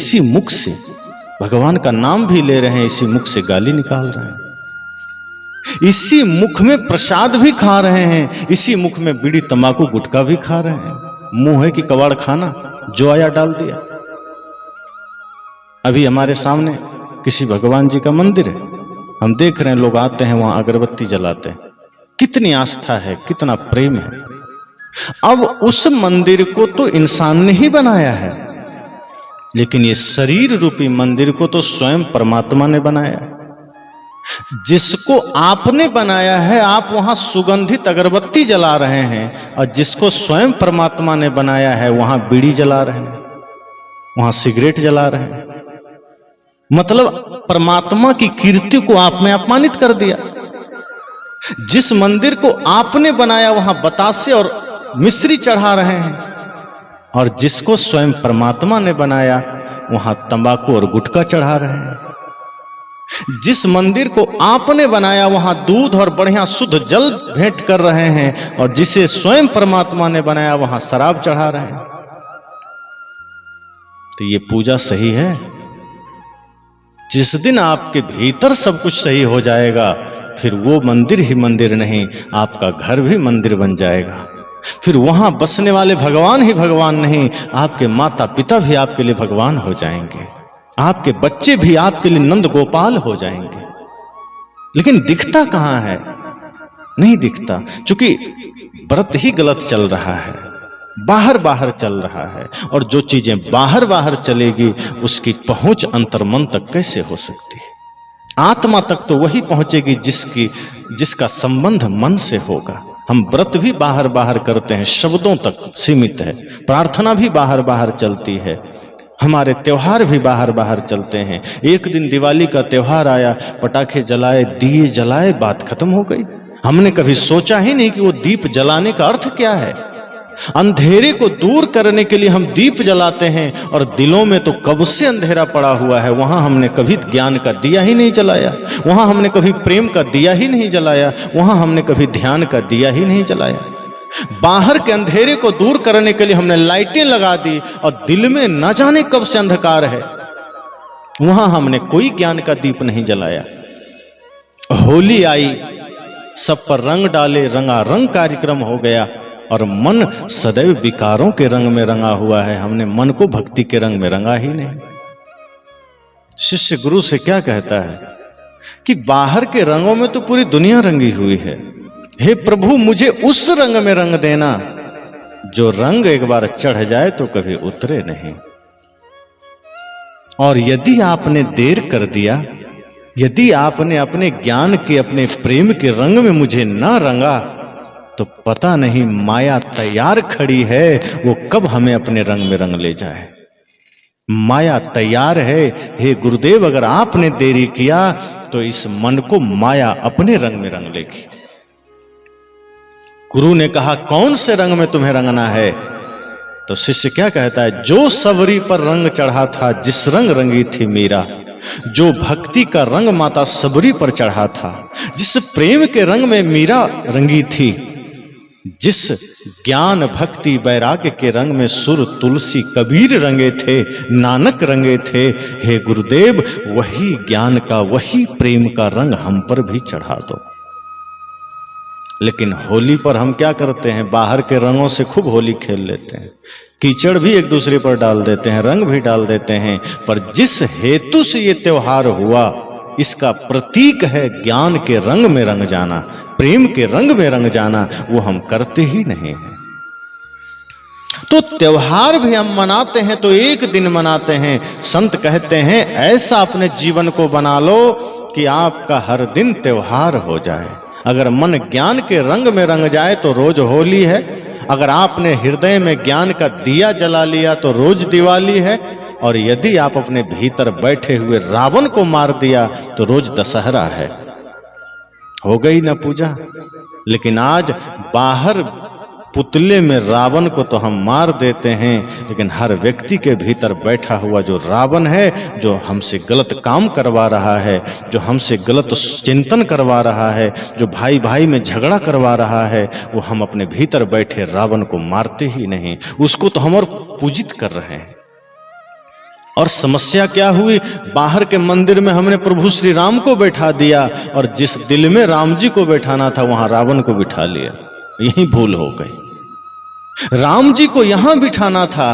इसी मुख से भगवान का नाम भी ले रहे हैं, इसी मुख से गाली निकाल रहे हैं, इसी मुख में प्रसाद भी खा रहे हैं, इसी मुख में बीड़ी तंबाकू गुटखा भी खा रहे हैं। मुंह है कि कबाड़ खाना, जो आया डाल दिया। अभी हमारे सामने किसी भगवान जी का मंदिर है, हम देख रहे हैं लोग आते हैं वहां अगरबत्ती जलाते हैं, कितनी आस्था है, कितना प्रेम है। अब उस मंदिर को तो इंसान ने ही बनाया है, लेकिन ये शरीर रूपी मंदिर को तो स्वयं परमात्मा ने बनाया है। जिसको आपने बनाया है आप वहां सुगंधित अगरबत्ती जला रहे हैं, और जिसको स्वयं परमात्मा ने बनाया है वहां बीड़ी जला रहे हैं, वहां सिगरेट जला रहे हैं। मतलब परमात्मा की कीर्ति को आपने अपमानित कर दिया। जिस मंदिर को आपने बनाया वहां बतासे और मिश्री चढ़ा रहे हैं, और जिसको स्वयं परमात्मा ने बनाया वहां तंबाकू और गुटखा चढ़ा रहे हैं। जिस मंदिर को आपने बनाया वहां दूध और बढ़िया शुद्ध जल भेंट कर रहे हैं, और जिसे स्वयं परमात्मा ने बनाया वहां शराब चढ़ा रहे हैं। तो ये पूजा सही है? जिस दिन आपके भीतर सब कुछ सही हो जाएगा, फिर वो मंदिर ही मंदिर नहीं, आपका घर भी मंदिर बन जाएगा। फिर वहां बसने वाले भगवान ही भगवान नहीं, आपके माता पिता भी आपके लिए भगवान हो जाएंगे, आपके बच्चे भी आपके लिए नंद गोपाल हो जाएंगे। लेकिन दिखता कहां है? नहीं दिखता, क्योंकि व्रत ही गलत चल रहा है, बाहर बाहर चल रहा है। और जो चीजें बाहर बाहर चलेगी उसकी पहुंच अंतर्मन तक कैसे हो सकती है? आत्मा तक तो वही पहुंचेगी जिसका संबंध मन से होगा। हम व्रत भी बाहर बाहर करते हैं, शब्दों तक सीमित है, प्रार्थना भी बाहर बाहर चलती है, हमारे त्योहार भी बाहर बाहर चलते हैं। एक दिन दिवाली का त्योहार आया, पटाखे जलाए, दिए जलाए, बात खत्म हो गई। हमने कभी सोचा ही नहीं कि वो दीप जलाने का अर्थ क्या है। अंधेरे को दूर करने के लिए हम दीप जलाते हैं, और दिलों में तो कब से अंधेरा पड़ा हुआ है। वहां हमने कभी ज्ञान का दिया ही नहीं जलाया, वहां हमने कभी प्रेम का दिया ही नहीं जलाया, वहां हमने कभी ध्यान का दिया ही नहीं जलाया। बाहर के अंधेरे को दूर करने के लिए हमने लाइटें लगा दी, और दिल में न जाने कब से अंधकार है, वहां हमने कोई ज्ञान का दीप नहीं जलाया। होली आई, सब पर रंग डाले, रंगारंग कार्यक्रम हो गया, और मन सदैव विकारों के रंग में रंगा हुआ है। हमने मन को भक्ति के रंग में रंगा ही नहीं। शिष्य गुरु से क्या कहता है कि बाहर के रंगों में तो पूरी दुनिया रंगी हुई है, हे प्रभु मुझे उस रंग में रंग देना जो रंग एक बार चढ़ जाए तो कभी उतरे नहीं। और यदि आपने देर कर दिया, यदि आपने अपने ज्ञान के, अपने प्रेम के रंग में मुझे ना रंगा, तो पता नहीं माया तैयार खड़ी है, वो कब हमें अपने रंग में रंग ले जाए। माया तैयार है, हे गुरुदेव अगर आपने देरी किया तो इस मन को माया अपने रंग में रंग लेगी। गुरु ने कहा कौन से रंग में तुम्हें रंगना है? तो शिष्य क्या कहता है, जो सबरी पर रंग चढ़ा था, जिस रंग रंगी थी मीरा, जो भक्ति का रंग माता सबरी पर चढ़ा था, जिस प्रेम के रंग में मीरा रंगी थी, जिस ज्ञान भक्ति वैराग्य के रंग में सुर तुलसी कबीर रंगे थे, नानक रंगे थे, हे गुरुदेव वही ज्ञान का, वही प्रेम का रंग हम पर भी चढ़ा दो। लेकिन होली पर हम क्या करते हैं, बाहर के रंगों से खूब होली खेल लेते हैं, कीचड़ भी एक दूसरे पर डाल देते हैं, रंग भी डाल देते हैं, पर जिस हेतु से ये त्योहार हुआ इसका प्रतीक है ज्ञान के रंग में रंग जाना, प्रेम के रंग में रंग जाना, वो हम करते ही नहीं हैं। तो त्योहार भी हम मनाते हैं तो एक दिन मनाते हैं। संत कहते हैं ऐसा अपने जीवन को बना लो कि आपका हर दिन त्योहार हो जाए। अगर मन ज्ञान के रंग में रंग जाए तो रोज होली है, अगर आपने हृदय में ज्ञान का दिया जला लिया तो रोज दिवाली है, और यदि आप अपने भीतर बैठे हुए रावण को मार दिया तो रोज दशहरा है। हो गई ना पूजा। लेकिन आज बाहर पुतले में रावण को तो हम मार देते हैं, लेकिन हर व्यक्ति के भीतर बैठा हुआ जो रावण है, जो हमसे गलत काम करवा रहा है, जो हमसे गलत चिंतन करवा रहा है, जो भाई भाई में झगड़ा करवा रहा है, वो हम अपने भीतर बैठे रावण को मारते ही नहीं, उसको तो हम और पूजित कर रहे हैं। और समस्या क्या हुई, बाहर के मंदिर में हमने प्रभु श्री राम को बैठा दिया और जिस दिल में राम जी को बैठाना था वहां रावण को बिठा लिया। यही भूल हो गई। राम जी को यहां बिठाना था,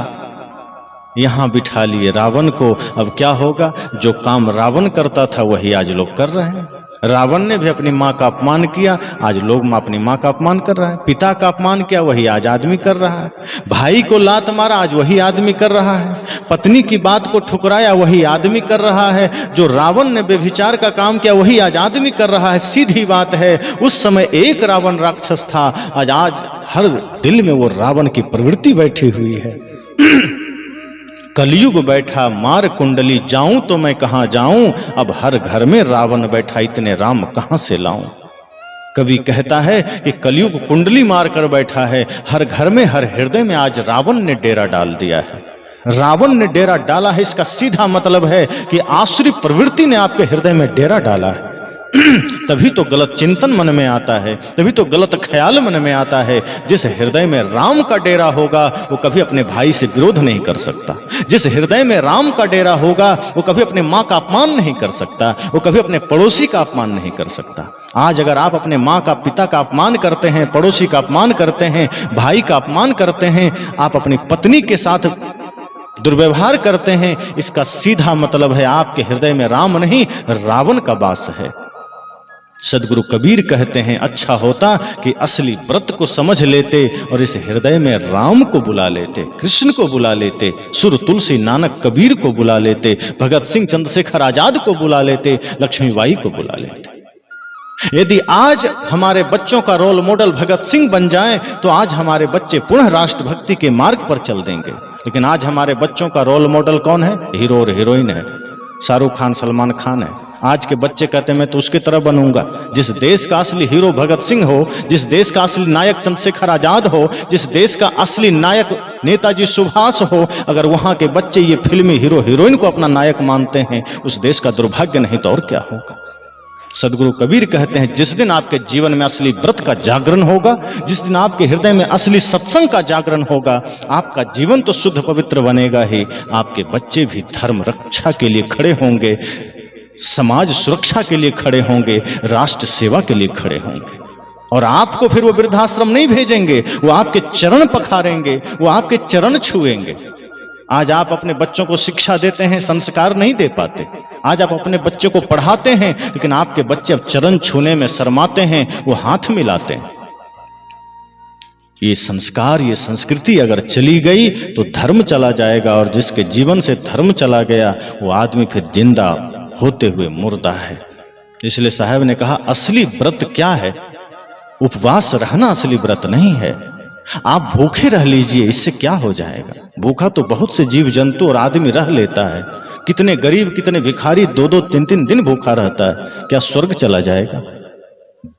यहां बिठा लिए रावण को। अब क्या होगा, जो काम रावण करता था वही आज लोग कर रहे हैं। रावण ने भी अपनी माँ का अपमान किया, आज लोग अपनी माँ का अपमान कर रहा है। पिता का अपमान किया, वही आज आदमी कर रहा है। भाई को लात मारा, आज वही आदमी कर रहा है। पत्नी की बात को ठुकराया, वही आदमी कर रहा है। जो रावण ने व्यभिचार का काम किया वही आज आदमी कर रहा है। सीधी बात है, उस समय एक रावण राक्षस था, आज हर दिल में वो रावण की प्रवृत्ति बैठी हुई है। कलयुग बैठा मार कुंडली, जाऊं तो मैं कहां जाऊं, अब हर घर में रावण बैठा, इतने राम कहां से लाऊं। कवि कहता है कि कलयुग कुंडली मार कर बैठा है, हर घर में हर हृदय में आज रावण ने डेरा डाल दिया है। रावण ने डेरा डाला है, इसका सीधा मतलब है कि आसुरी प्रवृत्ति ने आपके हृदय में डेरा डाला है। तभी तो गलत चिंतन मन में आता है, तभी तो गलत ख्याल मन में आता है। जिस हृदय में राम का डेरा होगा वो कभी अपने भाई से विरोध नहीं कर सकता। जिस हृदय में राम का डेरा होगा वो कभी अपने माँ का अपमान नहीं कर सकता, वो कभी अपने पड़ोसी का अपमान नहीं कर सकता। आज अगर आप अपने माँ का, पिता का अपमान करते हैं, पड़ोसी का अपमान करते हैं, भाई का अपमान करते हैं, आप अपनी पत्नी के साथ दुर्व्यवहार करते हैं, इसका सीधा मतलब है आपके हृदय में राम नहीं रावण का वास है। सदगुरु कबीर कहते हैं, अच्छा होता कि असली व्रत को समझ लेते और इस हृदय में राम को बुला लेते, कृष्ण को बुला लेते, सुर तुलसी नानक कबीर को बुला लेते, भगत सिंह चंद्रशेखर आजाद को बुला लेते, लक्ष्मीबाई को बुला लेते। यदि आज हमारे बच्चों का रोल मॉडल भगत सिंह बन जाए तो आज हमारे बच्चे पुनः राष्ट्रभक्ति के मार्ग पर चल देंगे। लेकिन आज हमारे बच्चों का रोल मॉडल कौन है? हीरो और हीरोइन है, शाहरुख खान, सलमान खान है। आज के बच्चे कहते हैं मैं तो उसकी तरह बनूंगा। जिस देश का असली हीरो भगत सिंह हो, जिस देश का असली नायक चंद्रशेखर आजाद हो, जिस देश का असली नायक नेताजी सुभाष हो, अगर वहां के बच्चे ये फिल्मी हीरो हीरोइन को अपना नायक मानते हैं, उस देश का दुर्भाग्य नहीं तो और क्या होगा। सदगुरु कबीर कहते हैं, जिस दिन आपके जीवन में असली व्रत का जागरण होगा, जिस दिन आपके हृदय में असली सत्संग का जागरण होगा, आपका जीवन तो शुद्ध पवित्र बनेगा ही, आपके बच्चे भी धर्म रक्षा के लिए खड़े होंगे, समाज सुरक्षा के लिए खड़े होंगे, राष्ट्र सेवा के लिए खड़े होंगे। और आपको फिर वो वृद्धाश्रम नहीं भेजेंगे, वो आपके चरण पखारेंगे, वो आपके चरण छुएंगे। आज आप अपने बच्चों को शिक्षा देते हैं, संस्कार नहीं दे पाते। आज आप अपने बच्चों को पढ़ाते हैं, लेकिन आपके बच्चे अब चरण छूने में शर्माते हैं, वो हाथ मिलाते हैं। ये संस्कार, ये संस्कृति अगर चली गई तो धर्म चला जाएगा, और जिसके जीवन से धर्म चला गया वो आदमी फिर जिंदा होते हुए मुर्दा है। इसलिए साहब ने कहा, असली व्रत क्या है? उपवास रहना असली व्रत नहीं है। आप भूखे रह लीजिए, इससे क्या हो जाएगा? भूखा तो बहुत से जीव जंतु और आदमी रह लेता है। कितने गरीब, कितने भिखारी 2-2, 3-3 दिन भूखा रहता है, क्या स्वर्ग चला जाएगा?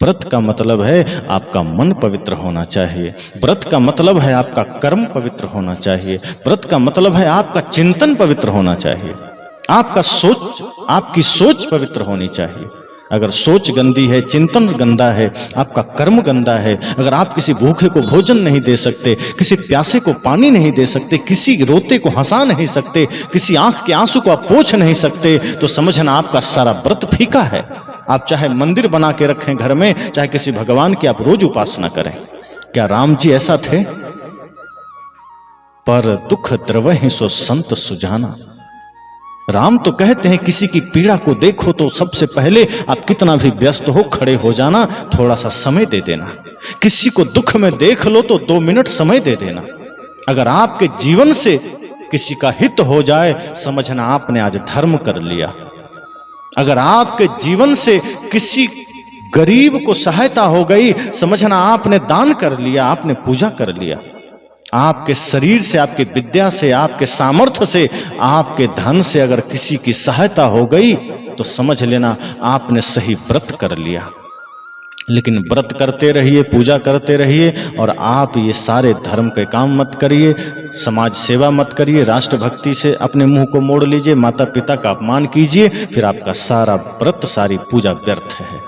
व्रत का मतलब है आपका मन पवित्र होना चाहिए। व्रत का मतलब है आपका कर्म पवित्र होना चाहिए। व्रत का मतलब है आपका चिंतन पवित्र होना चाहिए, आपका सोच, आपकी सोच पवित्र होनी चाहिए। अगर सोच गंदी है, चिंतन गंदा है, आपका कर्म गंदा है, अगर आप किसी भूखे को भोजन नहीं दे सकते, किसी प्यासे को पानी नहीं दे सकते, किसी रोते को हंसा नहीं सकते, किसी आंख के आंसू को आप पोंछ नहीं सकते, तो समझना आपका सारा व्रत फीका है। आप चाहे मंदिर बना के रखें घर में, चाहे किसी भगवान की आप रोज उपासना करें। क्या राम जी ऐसा थे? पर दुख द्रवहि सो संत सुजाना। राम तो कहते हैं, किसी की पीड़ा को देखो तो सबसे पहले आप कितना भी व्यस्त हो खड़े हो जाना, थोड़ा सा समय दे देना। किसी को दुख में देख लो तो 2 मिनट समय दे देना। अगर आपके जीवन से किसी का हित हो जाए, समझना आपने आज धर्म कर लिया। अगर आपके जीवन से किसी गरीब को सहायता हो गई, समझना आपने दान कर लिया, आपने पूजा कर लिया। आपके शरीर से, आपकी विद्या से, आपके सामर्थ्य से, आपके धन से अगर किसी की सहायता हो गई तो समझ लेना आपने सही व्रत कर लिया। लेकिन व्रत करते रहिए, पूजा करते रहिए, और आप ये सारे धर्म के काम मत करिए, समाज सेवा मत करिए, राष्ट्रभक्ति से अपने मुंह को मोड़ लीजिए, माता पिता का अपमान कीजिए, फिर आपका सारा व्रत, सारी पूजा व्यर्थ है।